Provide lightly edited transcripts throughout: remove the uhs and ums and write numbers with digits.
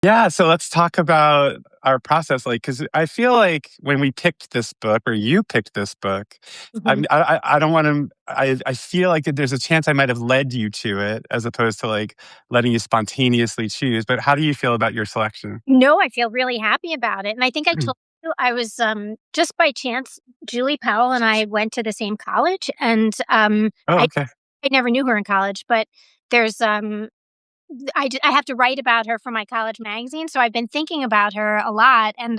Yeah, so let's talk about our process, like, because I feel like when we picked this book or you picked this book, Mhm. I don't wanna I feel like that there's a chance I might have led you to it as opposed to, like, letting you spontaneously choose, but how do you feel about your selection? No, I feel really happy about it, and I think I told you I was, just by chance, Julie Powell and I went to the same college, and, Oh, I okay. I never knew her in college, but there's, I have to write about her for my college magazine, so I've been thinking about her a lot, and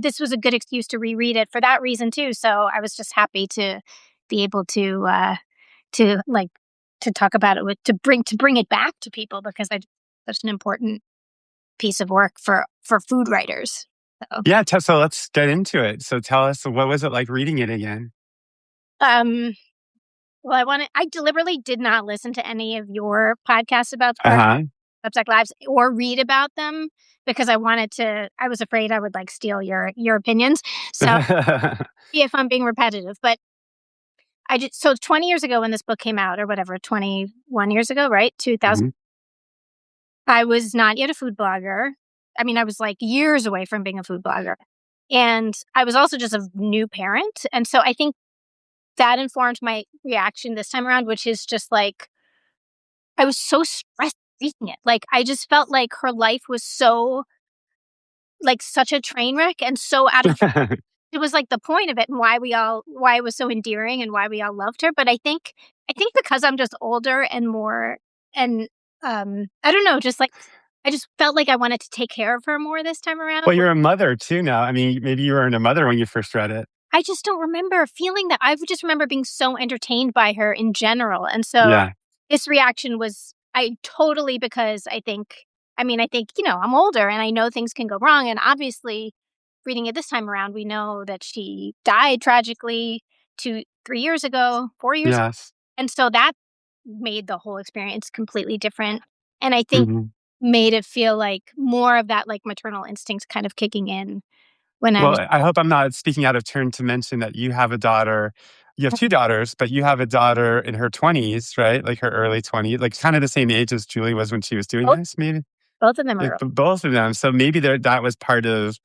this was a good excuse to reread it for that reason too, so I was just happy to be able to, like, to talk about it with to bring it back to people because I such an important piece of work for food writers. So, Yeah, so let's get into it. So tell us, what was it like reading it again? um, well, I deliberately did not listen to any of your podcasts about Spark Uh-huh. Substack Lives or read about them because I was afraid I would, like, steal your opinions. So, if I'm being repetitive, but I just so 20 years ago when this book came out or whatever, 21 years ago, right? 2000, Mhm. I was not yet a food blogger. I mean, I was, like, years away from being a food blogger, and I was also just a new parent, and so I think that informed my reaction this time around, which is just like, I was so stressed reading it. Like, I just felt like her life was so, like, such a train wreck and so out of it was like the point of it and why it was so endearing and why we all loved her. But I think because I'm just older and more and I don't know, just like I just felt like I wanted to take care of her more this time around. Well, you're a mother too now. I mean, maybe you weren't a mother when you first read it. I just don't remember feeling that. I just remember being so entertained by her in general. And so Yeah. this reaction was I totally because I think, I'm older and I know things can go wrong. And obviously, reading it this time around, we know that she died tragically 3 years ago, 4 years. Yes. And so that made the whole experience completely different. And I think Mhm. made it feel like more of that like maternal instincts kind of kicking in when I was Well, I hope I'm not speaking out of turn to mention that you have a daughter. You have 2 daughters, but you have a daughter in her 20s, right? Like her early 20s, like kind of the same age as Julie was when she was doing both, this, maybe? both of them Like are both of them. So maybe that was part of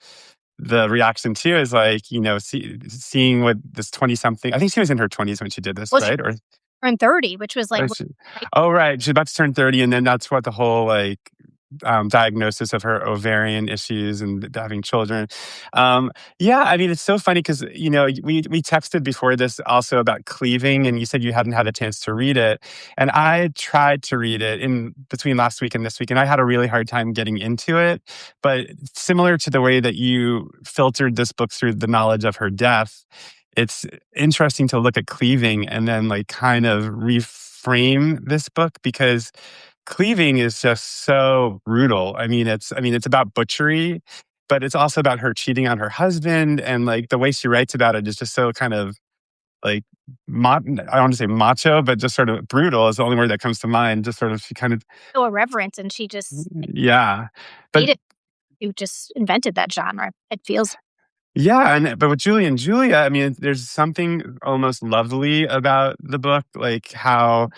the reaction too, is like, seeing what this 20 something, I think she was in her 20s when she did this, well, she right? Or, turned 30, which was like, or she, oh, right. She's about to turn 30. And then that's what the whole like diagnosis of her ovarian issues and having children. Yeah, I mean, it's so funny because we texted before this also about cleaving, and you said you hadn't had a chance to read it, and I tried to read it in between last week and this week, and I had a really hard time getting into it. But similar to the way that you filtered this book through the knowledge of her death, it's interesting to look at cleaving and then like kind of reframe this book because cleaving is just so brutal. I mean, it's about butchery, but it's also about her cheating on her husband, and like the way she writes about it is just so kind of like I don't want to say macho, but just sort of brutal is the only word that comes to mind. Just sort of she kind of so irreverent, and she just yeah, but made it who just invented that genre. It feels yeah, but with Julie and Julia, I mean, there's something almost lovely about the book, like how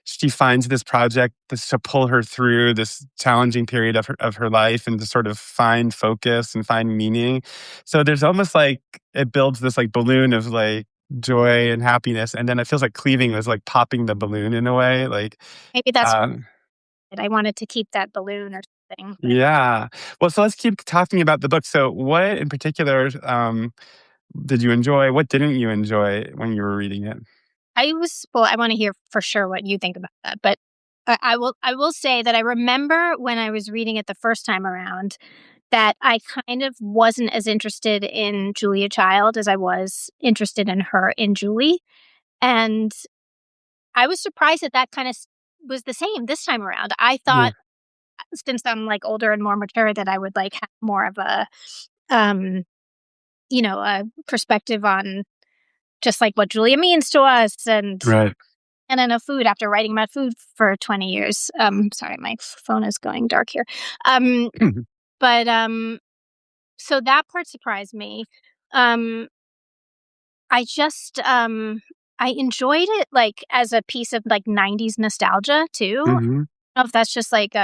she finds this project to pull her through this challenging period of her life and to sort of find focus and find meaning. So there's almost like it builds this like balloon of like joy and happiness, and then it feels like cleaving was like popping the balloon in a way. Like, maybe that's um, it. I wanted to keep that balloon or something, but yeah. Well, so let's keep talking about the book. So, what in particular did you enjoy? What didn't you enjoy when you were reading it? I wanna hear for sure what you think about that, but I will say that I remember when I was reading it the first time around that I kind of wasn't as interested in Julia Child as I was interested in her in Julie, and I was surprised that that kinda was the same this time around. I Yeah. thought since I'm, like, older and more mature that I would, like, have more of um, a perspective on just, like, what Julia means to us Right. and I know food after writing about food for 20 years. Sorry, my phone is going dark here. Um, but so that part surprised me. Um, I just I enjoyed it like as a piece of like 90s nostalgia too. I don't Hmm. know if that's just like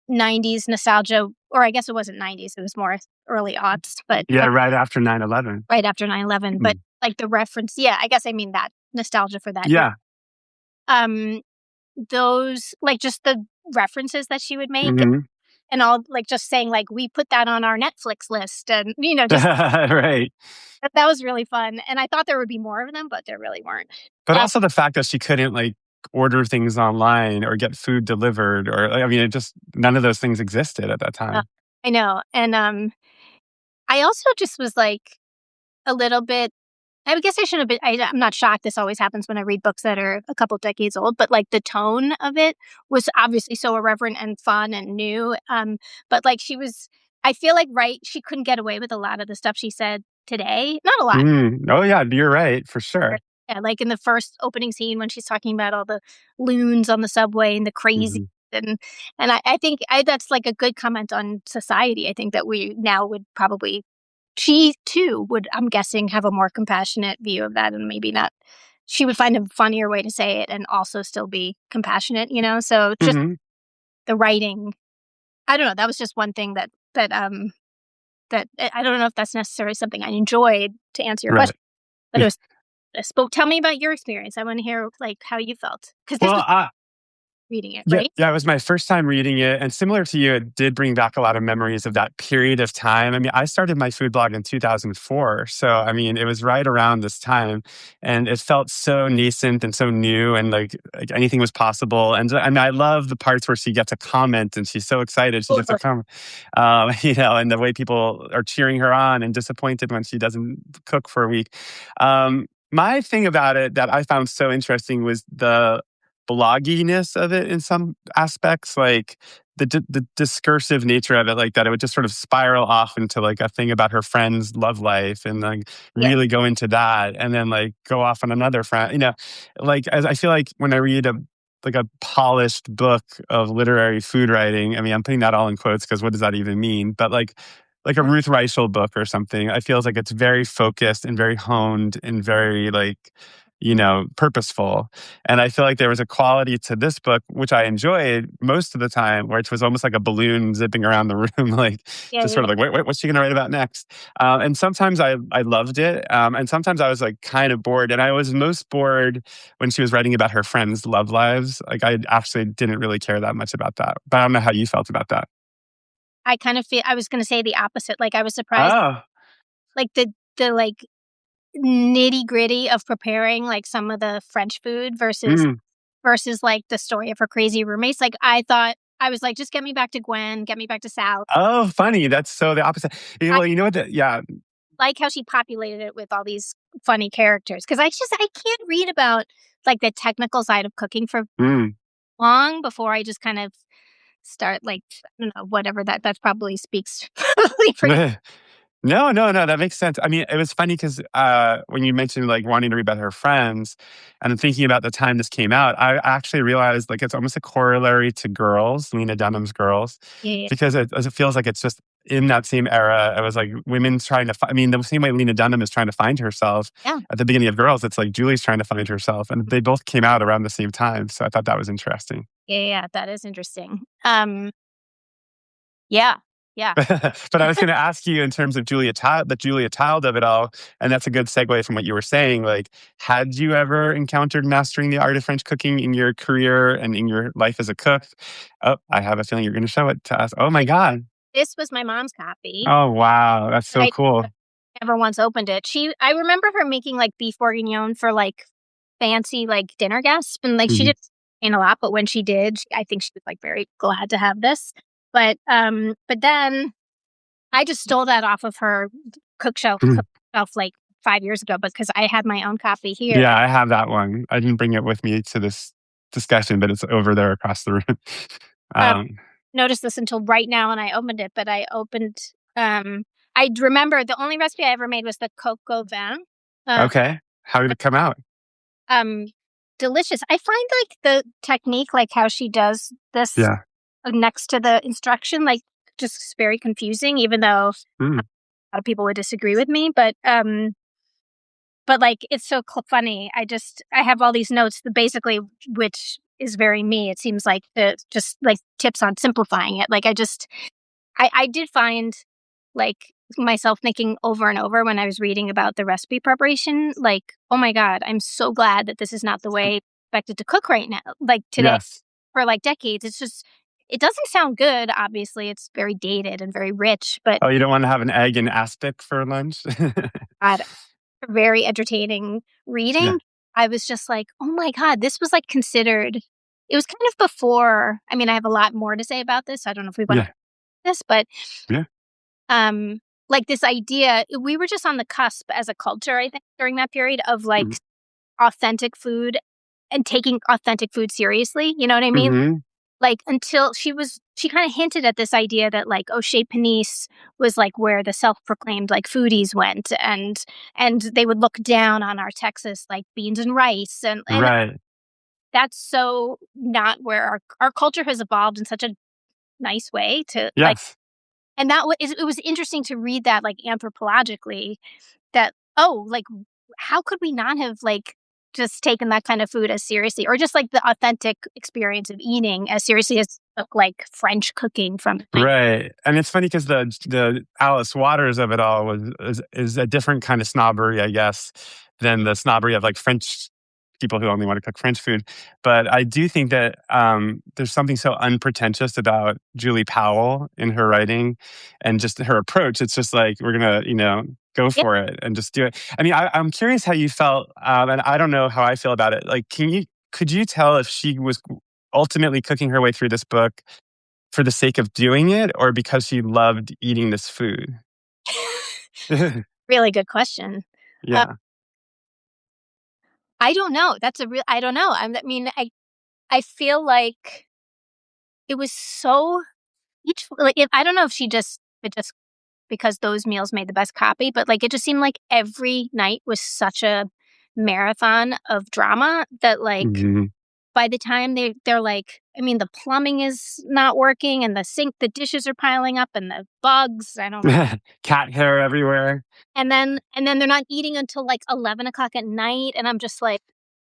90s nostalgia, or I guess it wasn't 90s, it was more early aughts, but Yeah, right after 9/11. right after 9/11. But Mm. like the reference, yeah, I guess I mean that nostalgia for that era. Yeah. Um, those like just the references that she would make Mhm. and all like just saying like we put that on our Netflix list and just Right. that was really fun. And I thought there would be more of them, but there really weren't. But Um, also the fact that she couldn't, like, order things online or get food delivered or, I mean, it just none of those things existed at that uh, time. I know. And I also just was like a little bit I guess I should have been I'm not shocked this always happens when I read books that are a couple decades old, but, like, the tone of it was obviously so irreverent and fun and new, but, like, I feel like, right, she couldn't get away with a lot of the stuff she said today. Not a lot. Mm. Oh, yeah, you're right, for sure. Yeah, like, in the first opening scene when she's talking about all the loons on the subway and the crazy Mhm. and I think that's, like, a good comment on society. I think that we now would probably she too would, I'm guessing, have a more compassionate view of that and maybe not she would find a funnier way to say it and also still be compassionate? So just Mhm. the writing. I don't know, that was just one thing that I don't know if that's necessarily something I enjoyed to answer your Right. question, but it was this. But tell me about your experience. I wanna hear, like, how you felt because this Well, was reading it, yeah, right? yeah, it was my first time reading it, and similar to you, it did bring back a lot of memories of that period of time. I mean, I started my food blog in 2004, so I mean, it was right around this time, and it felt so nascent and so new, and like anything was possible. And I love the parts where she gets a comment, and she's so excited she gets a Totally. comment, and the way people are cheering her on and disappointed when she doesn't cook for a week. My thing about it that I found so interesting was the blogginess of it in some aspects, like the discursive nature of it, like that it would just sort of spiral off into like a thing about her friend's love life and like Yeah. really go into that and then like go off on another friend, like as I feel like when I read a polished book of literary food writing, I mean, I'm putting that all in quotes because what does that even mean? But like a Ruth Reichel book or something, I feel like it's very focused and very honed and very like, purposeful. And I feel like there was a quality to this book, which I enjoyed most of the time, which was almost like a balloon zipping around the room, like Yeah, just yeah, sort of like, wait, what's she going to write about next? And sometimes I loved it. And sometimes I was like kind of bored. And I was most bored when she was writing about her friends' love lives. Like I actually didn't really care that much about that. But I don't know how you felt about that. I kind of feel I was gonna say the opposite, like, I was surprised, Oh, like, like, nitty-gritty of preparing, like, some of the French food mm. versus, like, the story of her crazy roommates, like, I thought I was like, "Just get me back to Gwen, get me back to Sal." Oh, funny. That's so the opposite. I Well, you know what? Yeah. like how she populated it with all these funny characters because I can't read about, like, the technical side of cooking for Mm. long before I just kind of start, like, I don't know, whatever that probably speaks probably for No, no, no, that makes sense. I mean, it was funny because when you mentioned like wanting to read about her friends and thinking about the time this came out, I actually realized like it's almost a corollary to Girls, Lena Dunham's Girls, yeah, because it feels like it's just in that same era. It was like women trying to, I mean, the same way Lena Dunham is trying to find herself yeah, at the beginning of Girls, it's like Julie's trying to find herself. And they both came out around the same time. So I thought that was interesting. yeah, that is interesting. Yeah, yeah. But I was going to ask you in terms of the Julia Child of it all, and that's a good segue from what you were saying. Like, had you ever encountered mastering the art of French cooking in your career and in your life as a cook? Oh, I have a feeling you're going to show it to us. Oh my God. This was my mom's copy. Oh, wow. That's so I cool. never once opened it. I remember her making, like, beef bourguignon for, like, fancy, like, dinner guests, and, like, she Mhm. didn't in a lot, but when she did, I think she was, like, very glad to have this. But then I just stole that off of her cookshelf, like, 5 years ago because I had my own copy here. Yeah, I have that one. I didn't bring it with me to this discussion, but it's over there across the room. Um, um, noticed this until right now when I opened it, but I remember the only recipe I ever made was the coq au vin. Uh, okay. How did it come out? um, delicious. I find, like, the technique, like, how she does this, Yeah. next to the instruction, like, just very confusing, even though Mm. a lot of people would disagree with me, but like it's so funny. I have all these notes that basically, which is very me. It seems like the just like tips on simplifying it. Like I did find like myself thinking over and over when I was reading about the recipe preparation, like, oh my God, I'm so glad that this is not the way I expected to cook right now, like today Yes. for like decades. It's just, it doesn't sound good. Obviously, it's very dated and very rich, but Oh, you don't want to have an egg and aspic for lunch? God, very entertaining Yeah. reading. I was just like, oh my God, this was like considered. It was kind of before. I mean, I have a lot more to say about this. I don't know if we want to Yeah. this, but Yeah. um like this idea, we were just on the cusp as a culture, I think, during that period of like authentic food and taking authentic food seriously. You know what I mean? Mhm. Like until she kind of hinted at this idea that like O'Shea Panisse was like where the self-proclaimed like foodies went, and they would look down on our Texas like beans and rice, and Right. that's so not where our culture has evolved in such a nice way to like. Yes. And it was interesting to read that like anthropologically, that, oh, like, how could we not have, like, just taken that kind of food as seriously, or just, like, the authentic experience of eating as seriously as, like, French cooking from Right, and it's funny because the Alice Waters of it all is a different kind of snobbery, I guess, than the snobbery of, like, French people who only wanna cook French food, but I do think that, there's something so unpretentious about Julie Powell in her writing and just her approach. It's just like, we're gonna, go yeah. for it and just do it. I mean, I'm curious how you felt, and I don't know how I feel about it. Like, could you tell if she was ultimately cooking her way through this book for the sake of doing it or because she loved eating this food? Really good question. Uh, Yeah. I don't know. That's a real I don't know. I mean, I feel like it was so each like, if I don't know if she just it just because those meals made the best copy, but, like, it just seemed like every night was such a marathon of drama that, like, Mhm. by the time they're like, I mean, the plumbing is not working and the dishes are piling up and the bugs, I don't know. Cat hair everywhere. And then they're not eating until, like, 11 o'clock at night, and I'm just like,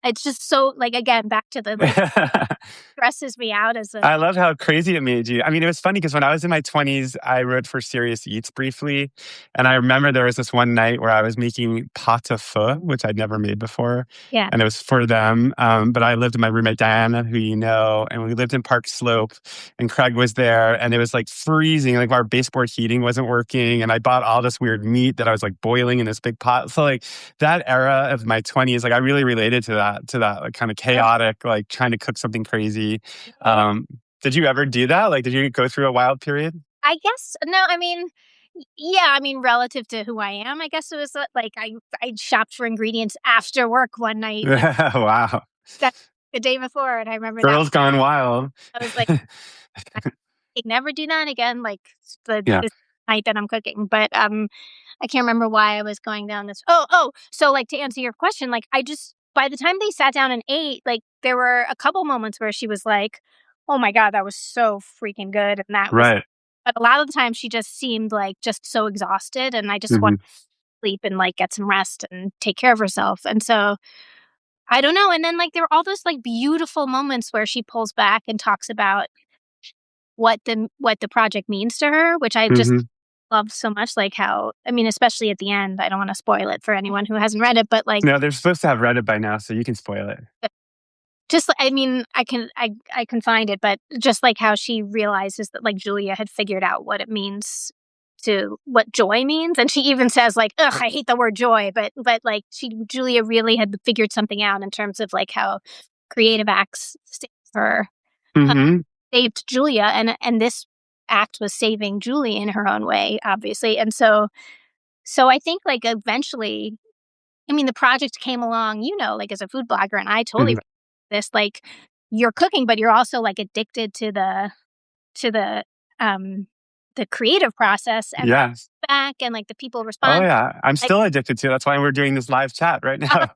it's just so like, again, back to the, like, stresses me out as a I love how crazy it made you. I mean, it was funny because when I was in my 20s, I wrote for Serious Eats briefly. And I remember there was this one night where I was making pot au feu, which I'd never made before. yeah. And it was for them. But I lived with my roommate, Diana, who you know, and we lived in Park Slope. And Craig was there. And it was like freezing. Like our baseboard heating wasn't working. And I bought all this weird meat that I was like boiling in this big pot. So, like, that era of my 20s, like, I really related to that like kind of chaotic, like trying to cook something crazy. Yeah. Did you ever do that? Like, did you go through a wild period? I guess no, I mean, yeah, I mean, relative to who I am, I guess it was, like, I shopped for ingredients after work one night, like, Wow. that the day before, and I remember that Girls gone wild. I was like, "I could never do that again," like, Yeah. this night that I'm cooking, but, I can't remember why I was going down this so, like, to answer your question, like, I just by the time they sat down and ate, like, there were a couple moments where she was like, "Oh my god, that was so freaking good," and that was Right. but a lot of the time she just seemed, like, just so exhausted, and I just want Mhm. to sleep and, like, get some rest and take care of herself, and so, I don't know, and then, like, there were all those, like, beautiful moments where she pulls back and talks about what the project means to her, which I just Mhm. love so much, like, how I mean, especially at the end, I don't wanna spoil it for anyone who hasn't read it, but, like, No, they're supposed to have read it by now, so you can spoil it. just I mean, I can find it, but just like how she realizes that, like, Julia had figured out what it means to what joy means, and she even says, like, "Ugh, I hate the word joy," like, Julia really had figured something out in terms of, like, how creative acts save her Mhm. saved Julia, and this act was saving Julie in her own way, obviously, and so I think, like, eventually I mean, the project came along, like, as a food blogger, and I totally Mhm. relate to this, like, you're cooking, but you're also, like, addicted to um, the creative process and the Yes. feedback and, like, the people Oh, respond, yeah. I'm like, still addicted to it. That's why we're doing this live chat right now.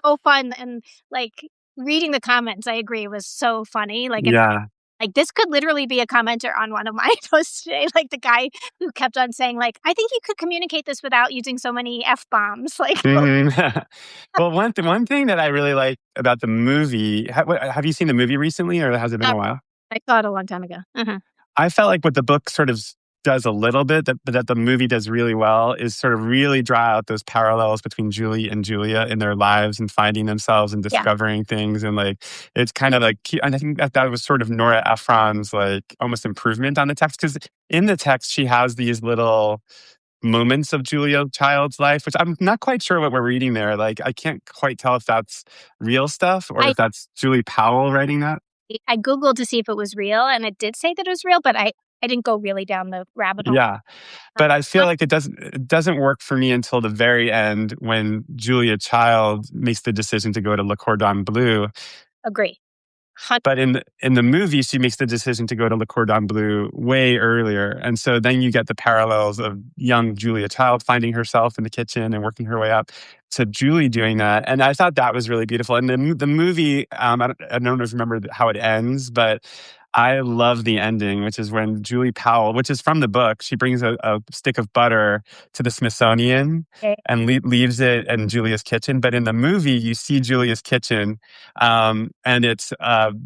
so fun, and, like, reading the comments, I agree, was so funny, like, and Yeah. Like, this could literally be a commenter on one of my posts today, like, the guy who kept on saying, like, "I think you could communicate this without using so many F-bombs." Like, Mhm. Well, one thing that I really like about the movie have you seen the movie recently, or has it been a while? I saw it a long time ago. Mhm. I felt like what the book sort of does a little bit that the movie does really well is sort of really draw out those parallels between Julie and Julia in their lives and finding themselves and Yeah. discovering things. And like, it's kind of like, and I think that that was sort of Nora Ephron's like almost improvement on the text. Cause in the text, she has these little moments of Julia Child's life, which I'm not quite sure what we're reading there. Like, I can't quite tell if that's real stuff or I if that's Julie Powell writing that. I Googled to see if it was real, and it did say that it was real, but I didn't go really down the rabbit hole. Yeah. But I feel like it doesn't work for me until the very end when Julia Child makes the decision to go to Le Cordon Bleu. Agree. Hun But in the movie, she makes the decision to go to Le Cordon Bleu way earlier, and so then you get the parallels of young Julia Child finding herself in the kitchen and working her way up to Julie doing that, and I thought that was really beautiful. And the movie, I don't know if you remember how it ends, but I love the ending, which is when Julie Powell, which is from the book, she brings a stick of butter to the Smithsonian Okay. and leaves it in Julia's kitchen. But in the movie, you see Julia's kitchen, and it's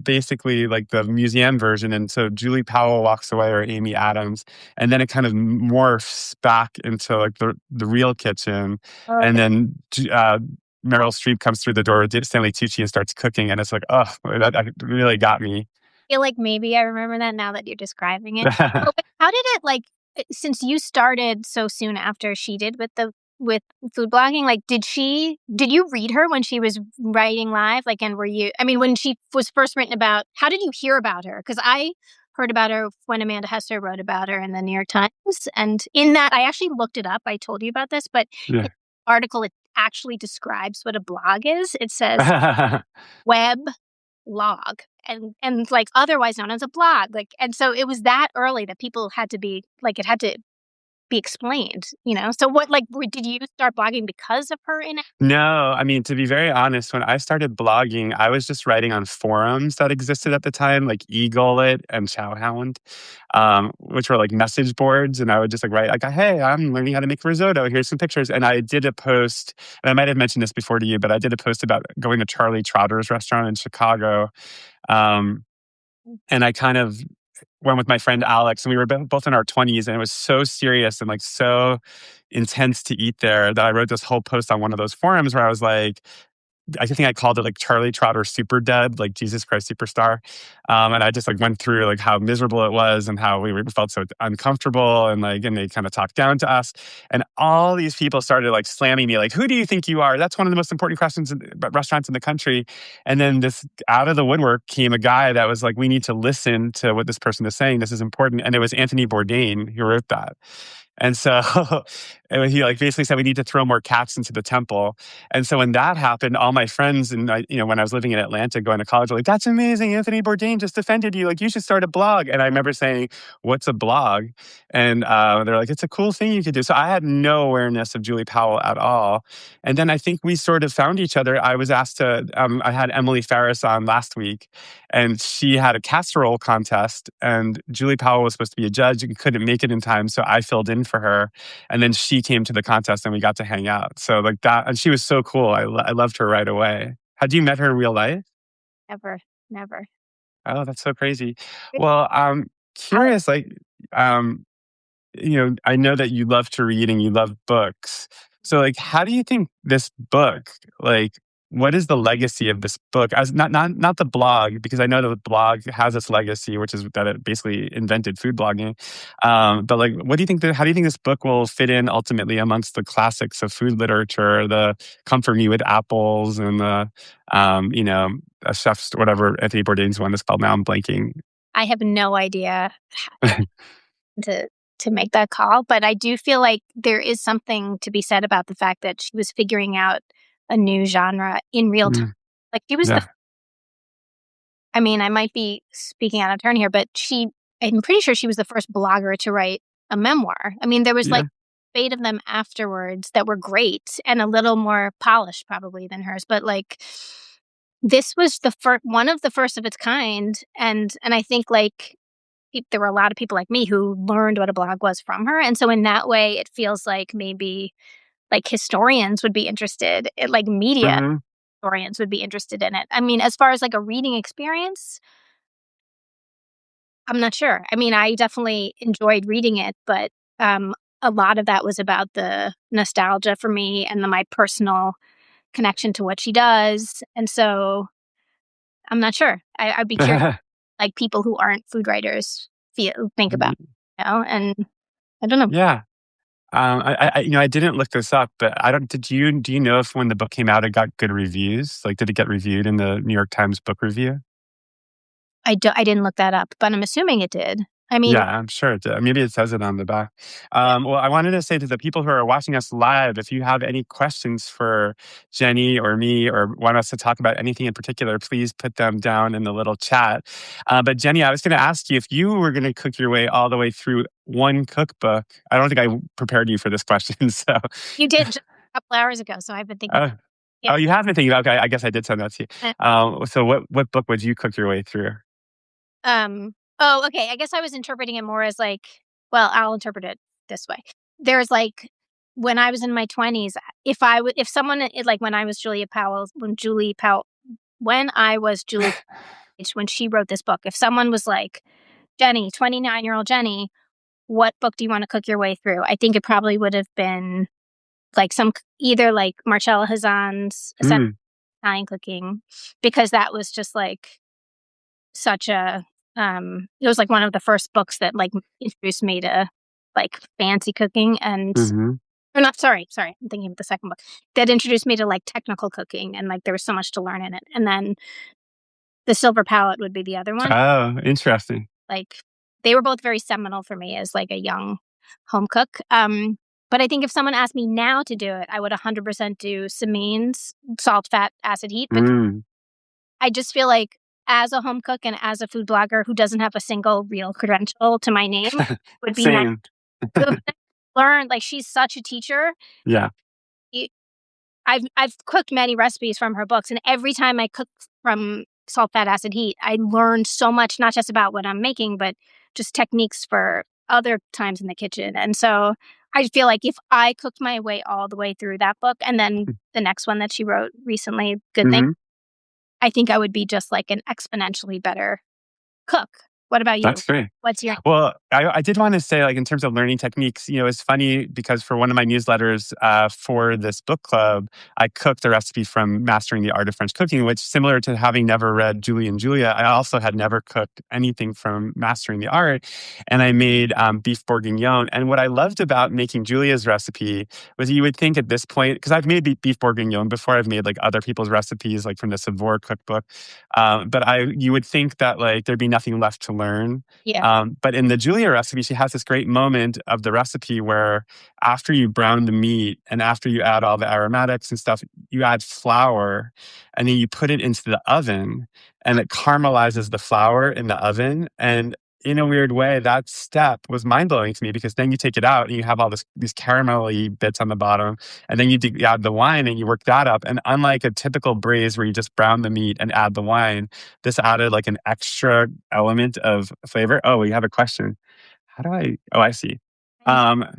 basically like the museum version. And so Julie Powell walks away, or Amy Adams, and then it kind of morphs back into like the real kitchen. And Okay. then Meryl Streep comes through the door with Stanley Tucci and starts cooking. And it's like, oh, that really got me. Feel like maybe I remember that now that you're describing it. But wait, how did it, like, since you started so soon after she did with food blogging, like, did you read her when she was writing live? Like, and were you I mean, when she was first written about, how did you hear about her? Because I heard about her when Amanda Hester wrote about her in the New York Times, and in that I actually looked it up. I told you about this, but in Yeah. the article, it actually describes what a blog is. It says web log, and like otherwise known as a blog, like, and so it was that early that people had to be like, it had to be explained, so what, like, did you start blogging because of her in it? No, I mean, to be very honest, when I started blogging, I was just writing on forums that existed at the time, like Egullet and Chowhound, which were like message boards. And I would just like write, like, hey, I'm learning how to make risotto. Here's some pictures. And I did a post, and I might have mentioned this before to you, but I did a post about going to Charlie Trotter's restaurant in Chicago. Um, and I kind of went with my friend Alex, and we were both in our 20s, and it was so serious and like so intense to eat there that I wrote this whole post on one of those forums where I was like, I think I called it like Charlie Trotter Super Dead, like Jesus Christ Superstar. And I just like went through like how miserable it was and how we felt so uncomfortable, and like, and they kind of talked down to us. And all these people started like slamming me, like, who do you think you are? That's one of the most important questions in restaurants in the country. And then this out of the woodwork came a guy that was like, we need to listen to what this person is saying. This is important. And it was Anthony Bourdain who wrote that. And so and he like basically said we need to throw more cats into the temple. And so when that happened, all my friends and when I was living in Atlanta going to college, were like, "That's amazing! Anthony Bourdain just defended you. Like, you should start a blog." And I remember saying, "What's a blog?" And they're like, "It's a cool thing you could do." So I had no awareness of Julie Powell at all. And then I think we sort of found each other. I was asked to. I had Emily Ferris on last week, and she had a casserole contest, and Julie Powell was supposed to be a judge and couldn't make it in time, so I filled in for her, and then she came to the contest and we got to hang out. So like that, and she was so cool. I loved her right away. Had you met her in real life? Never, never. Oh, that's so crazy. Well, I'm Alex, curious, like, um, I know that you love to read and you love books. So, like, how do you think this book, like, what is the legacy of this book? As not the blog, because I know that the blog has its legacy, which is that it basically invented food blogging. But like, what do you think? How do you think this book will fit in ultimately amongst the classics of food literature, the "Comfort Me with Apples" and the, a chef's whatever Anthony Bourdain's one is called. Now I'm blanking. I have no idea to to make that call, but I do feel like there is something to be said about the fact that she was figuring out a new genre in real time. Mm, Like, she was the yeah, I mean, I might be speaking out of turn here, but I'm pretty sure she was the first blogger to write a memoir. I mean, there was yeah. like 8 of them afterwards that were great and a little more polished probably than hers, but like, This was the one of the first of its kind, and I think, like, there were a lot of people like me who learned what a blog was from her, and so in that way, it feels like maybe, like, historians would be interested, like, media Mhm. historians would be interested in it. I mean, as far as, like, a reading experience, I'm not sure. I mean, I definitely enjoyed reading it, but, a lot of that was about the nostalgia for me and my personal connection to what she does, and so I'm not sure. I'd be curious, like, people who aren't food writers think about, and I don't know. Yeah. I didn't look this up, but I don't do you know if when the book came out, it got good reviews? Like, did it get reviewed in the New York Times Book Review? I didn't look that up, but I'm assuming it did. I mean, Yeah, I'm sure it did. Maybe it says it on the back. yeah. Well, I wanted to say to the people who are watching us live, if you have any questions for Jenny or me or want us to talk about anything in particular, please put them down in the little chat. But Jenny, I was going to ask you if you were going to cook your way all the way through one cookbook. I don't think I prepared you for this question. So, You did just a couple hours ago, so I've been thinking. uh, Yeah. oh, you have been thinking, okay, I guess I did send that to eh, you. So what book would you cook your way through? oh, okay. I guess I was interpreting it more as like, well, I'll interpret it this way. There's like when I was in my 20s, if someone like when I was Julie when she wrote this book, if someone was like, Jenny, 29-year-old Jenny, what book do you want to cook your way through? I think it probably would have been like either like Marcella Hazan's Essential Mm, Italian Cooking, because that was just like such a it was like one of the first books that like introduced me to like fancy cooking and hmm or not sorry, I'm thinking of the second book that introduced me to like technical cooking and like there was so much to learn in it. And then The Silver Palette would be the other one. Oh, interesting. Like they were both very seminal for me as like a young home cook. But I think if someone asked me now to do it, I would 100% do Samin's Salt, Fat, Acid, Heat, because Mm. I just feel like as a home cook and as a food blogger who doesn't have a single real credential to my name, would be nice. Same. It would be nice to learn. Like she's such a teacher. Yeah. Y- I've cooked many recipes from her books, and every time I cook from Salt, Fat, Acid, Heat, I learned so much, not just about what I'm making, but just techniques for other times in the kitchen. And so I feel like if I cooked my way all the way through that book, and then the next one that she wrote recently, Good Thing, Mhm. I think I would be just like an exponentially better cook. What about you? That's great. What's your Well, I did want to say, like, in terms of learning techniques, it's funny because for one of my newsletters for this book club, I cooked a recipe from Mastering the Art of French Cooking, which, similar to having never read Julie and Julia, I also had never cooked anything from Mastering the Art. And I made beef bourguignon. And what I loved about making Julia's recipe was you would think at this point, because I've made beef bourguignon before, I've made like other people's recipes, like from the Savour cookbook. But you would think that like there'd be nothing left to learn. yeah. But in the Julia recipe, she has this great moment of the recipe where after you brown the meat and after you add all the aromatics and stuff, you add flour and then you put it into the oven and it caramelizes the flour in the oven. And in a weird way, that step was mind blowing to me because then you take it out and you have all these caramelly bits on the bottom, and then you add the wine and you work that up. And unlike a typical braise where you just brown the meat and add the wine, this added like an extra element of flavor. Oh, we have a question. How do I? Oh, I see. And Um,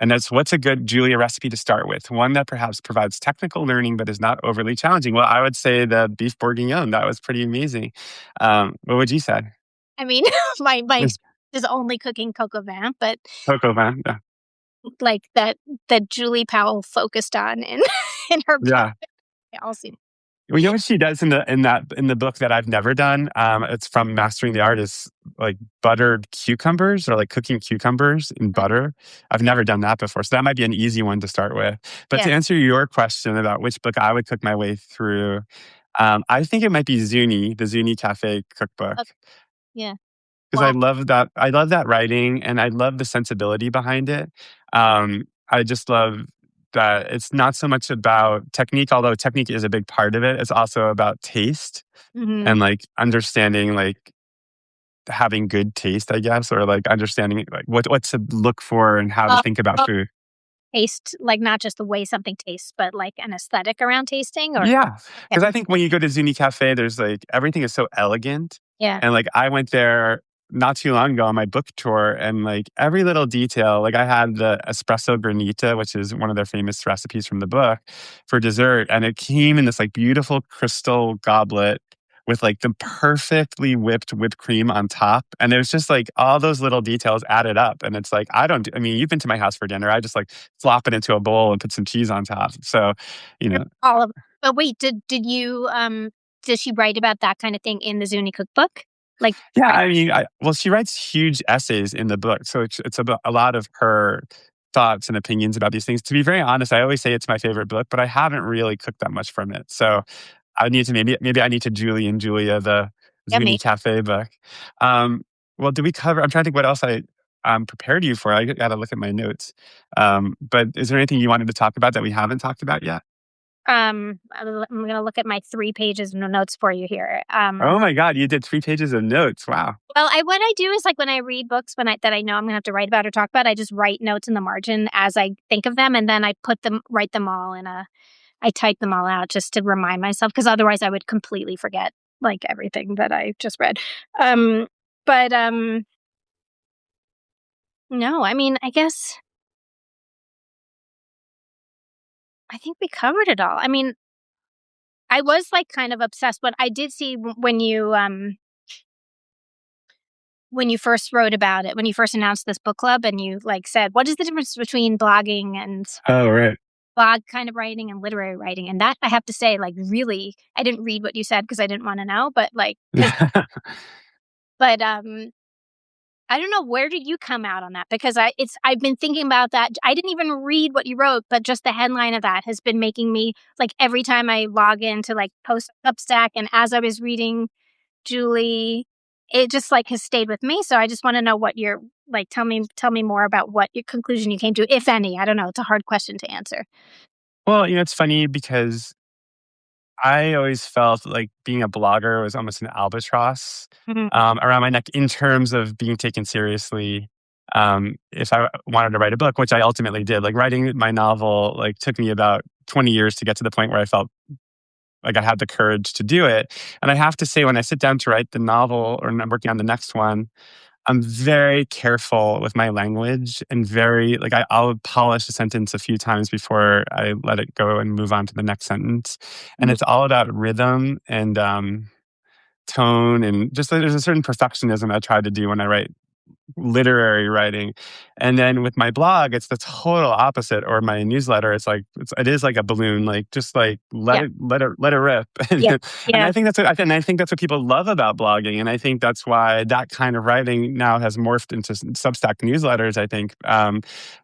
and that's what's a good Julia recipe to start with? One that perhaps provides technical learning but is not overly challenging. Well, I would say the beef bourguignon. That was pretty amazing. What would you say? I mean, my experience is only cooking coq au vin, but Coco van. Yeah. like that Julie Powell focused on in in her book. Yeah. They all seem Well, what she does in the book that I've never done, it's from Mastering the Art, is like buttered cucumbers or like cooking cucumbers in butter. I've never done that before, so that might be an easy one to start with. But yeah. to answer your question about which book I would cook my way through, I think it might be Zuni, the Zuni Cafe cookbook, Okay. Yeah. because Wow. I love that writing and I love the sensibility behind it. I just love that it's not so much about technique, although technique is a big part of it. It's also about taste Mhm. and like understanding, like having good taste, I guess, or like understanding like what to look for and how to Oh, think about oh, food. taste, like, not just the way something tastes, but, like, an aesthetic around tasting or Yeah, okay. because I think when you go to Zuni Cafe, there's, like everything is so elegant, Yeah. and, like, I went there not too long ago on my book tour, and, like, every little detail like, I had the espresso granita, which is one of their famous recipes from the book, for dessert, and it came in this, like, beautiful crystal goblet with, like, the perfectly whipped cream on top, and it was just, like, all those little details added up, and it's like, I mean, you've been to my house for dinner, I just, like, flop it into a bowl and put some cheese on top, so, you know. All of but wait, did you, does she write about that kinda thing in the Zuni cookbook? Like, Yeah, right I mean, well, she writes huge essays in the book, so it's about a lot of her thoughts and opinions about these things. To be very honest, I always say it's my favorite book, but I haven't really cooked that much from it. So I need to maybe I need to Julie and Julia the yeah, Zuni Cafe book. Um, well, did we cover? I'm trying to think what else I prepared you for. I got to look at my notes. But is there anything you wanted to talk about that we haven't talked about yet? I'm gonna look at my 3 pages of notes for you here. Oh my God, you did 3 pages of notes. Wow. Well, what I do is, like, when I read books when I that I know I'm gonna have to write about or talk about, I just write notes in the margin as I think of them, and then I write them all in a I type them all out just to remind myself, because otherwise I would completely forget, like, everything that I just read. Um, but, no, I mean, I think we covered it all. I mean, I was, like, kind of obsessed, but I did see when you first wrote about it, when you first announced this book club and you, like, said, "What is the difference between blogging and Oh, right. blog kind of writing and literary writing?" And that, I have to say, like, really I didn't read what you said because I didn't wanna know, but, like, but, I don't know, where did you come out on that? Because I've been thinking about that. I didn't even read what you wrote, but just the headline of that has been making me, like, every time I log in to, like, post Substack, and as I was reading Julie, it just, like, has stayed with me, so I just wanna know what your like, tell me more about what your conclusion you came to, if any. I don't know, it's a hard question to answer. Well, it's funny because I always felt like being a blogger was almost an albatross Mhm. around my neck in terms of being taken seriously. If I wanted to write a book, which I ultimately did, like writing my novel, like took me about 20 years to get to the point where I felt like I had the courage to do it. And I have to say, when I sit down to write the novel or I'm working on the next one, I'm very careful with my language and very like I'll polish a sentence a few times before I let it go and move on to the next sentence. And Mhm. it's all about rhythm and tone and just there's a certain perfectionism I try to do when I write literary writing. And then with my blog, it's the total opposite. Or my newsletter, it is like a balloon, like just like Yeah, let it rip. yeah, And yeah. and I think that's what people love about blogging. And I think that's why that kind of writing now has morphed into Substack newsletters, I think.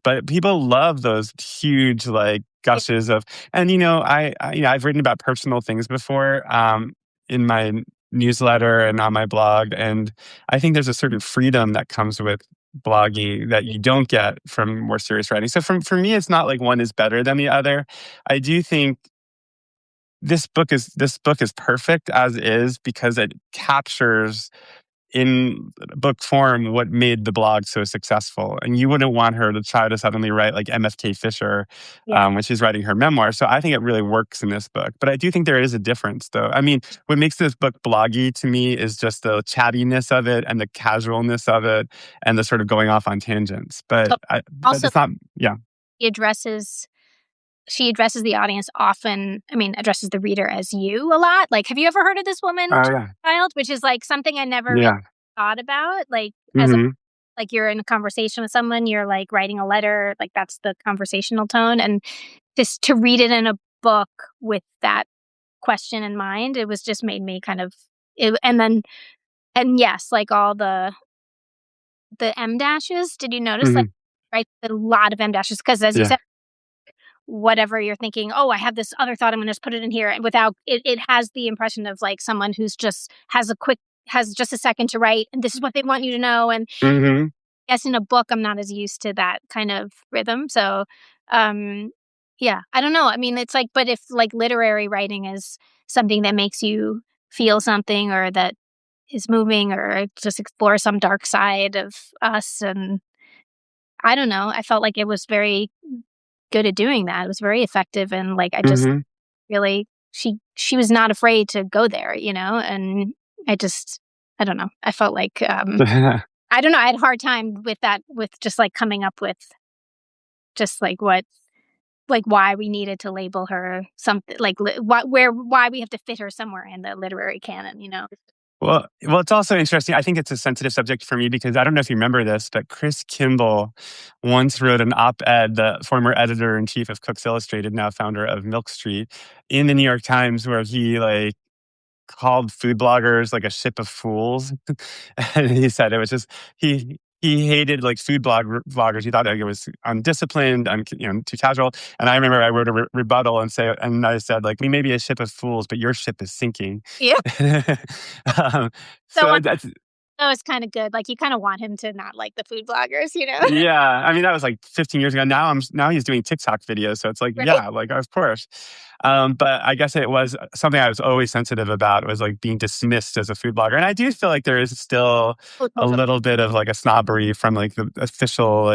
But people love those huge like Yeah. gushes of, and I've written about personal things before in my newsletter and on my blog, and I think there's a certain freedom that comes with blogging that you don't get from more serious writing. So for me, it's not like one is better than the other. I do think this book is perfect as is because it captures in book form what made the blog so successful. And you wouldn't want her to try to suddenly write like MFK Fisher Yeah. when she's writing her memoir. So I think it really works in this book. But I do think there is a difference, though. I mean, what makes this book bloggy to me is just the chattiness of it and the casualness of it and the sort of going off on tangents. So But also, it's not, yeah. he addresses she addresses the audience often, I mean, addresses the reader as you a lot. Like, have you ever heard of this woman, Oh, yeah. Child? Which is, like, something I never really Yeah. thought about, like, as a Hmm. like, you're in a conversation with someone, you're, like, writing a letter, like, that's the conversational tone, and just to read it in a book with that question in mind, it was just made me kind of and then and yes, like, all the M dashes, did you notice, like, Hmm. right, a lot of M dashes? Because as you Yeah. said, whatever you're thinking, "Oh, I have this other thought, I'm gonna just put it in here," and without it has the impression of, like, someone who's just has just a second to write, and this is what they want you to know, and Hmm. guess in a book, I'm not as used to that kind of rhythm, so, um, yeah, I don't know, I mean, it's like, but if, like, literary writing is something that makes you feel something or that is moving or just explore some dark side of us, and I don't know, I felt like it was very good at doing that. It was very effective, and, like, I just Mhm. really she was not afraid to go there, you know, and I just I don't know. I felt like, I don't know, I had a hard time with that, with just, like, coming up with just, like, what like, why we needed to label her something like, why we have to fit her somewhere in the literary canon, you know? Well, it's also interesting. I think it's a sensitive subject for me because I don't know if you remember this, but Chris Kimball once wrote an op-ed, the former editor in chief of Cooks Illustrated, now founder of Milk Street, in the New York Times, where he like called food bloggers like a ship of fools. And he said it was just he hated like vloggers. He thought like, it was undisciplined, too casual. And I remember I wrote a rebuttal and I said like, we may be a ship of fools, but your ship is sinking. Yeah. um, So so that's that was kinda good, like, you kinda want him to not like the food bloggers, you know? Yeah, I mean, that was like 15 years ago. Now he's doing TikTok videos, so it's like, Right? yeah, like of course. But I guess it was something I was always sensitive about was like being dismissed as a food blogger, and I do feel like there is still Oh, a totally. little bit of like a snobbery from like the official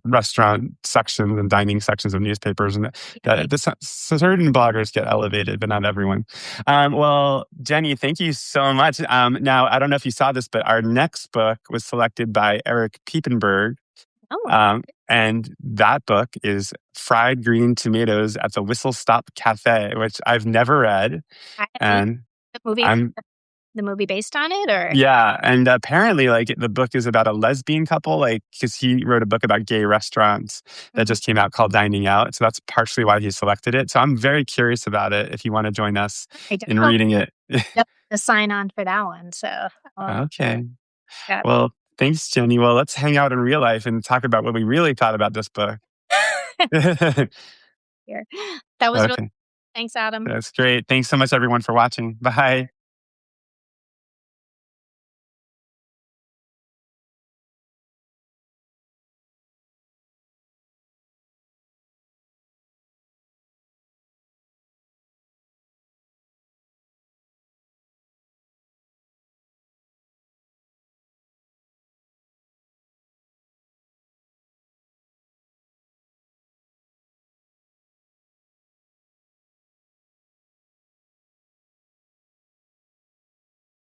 restaurant sections and dining sections of newspapers, and Right. that certain bloggers get elevated, but not everyone. Well, Jenny, thank you so much. Now, I don't know if you saw this, but our next book was selected by Eric Piepenberg. Oh, And that book is Fried Green Tomatoes at the Whistle Stop Cafe, which I've never read. I haven't either. And The movie I'm, the movie based on it, or yeah. And apparently, like, the book is about a lesbian couple, like, because he wrote a book about gay restaurants that Mhm. just came out called Dining Out. So that's partially why he selected it. So I'm very curious about it if you want to join us I don't in know reading it. the sign on for that one, so I'll Okay. yeah. Well, thanks, Jenny. Well, let's hang out in real life and talk about what we really thought about this book. Here. That was really Okay, thanks, Adam. that's great. Thanks so much, everyone, for watching. Bye.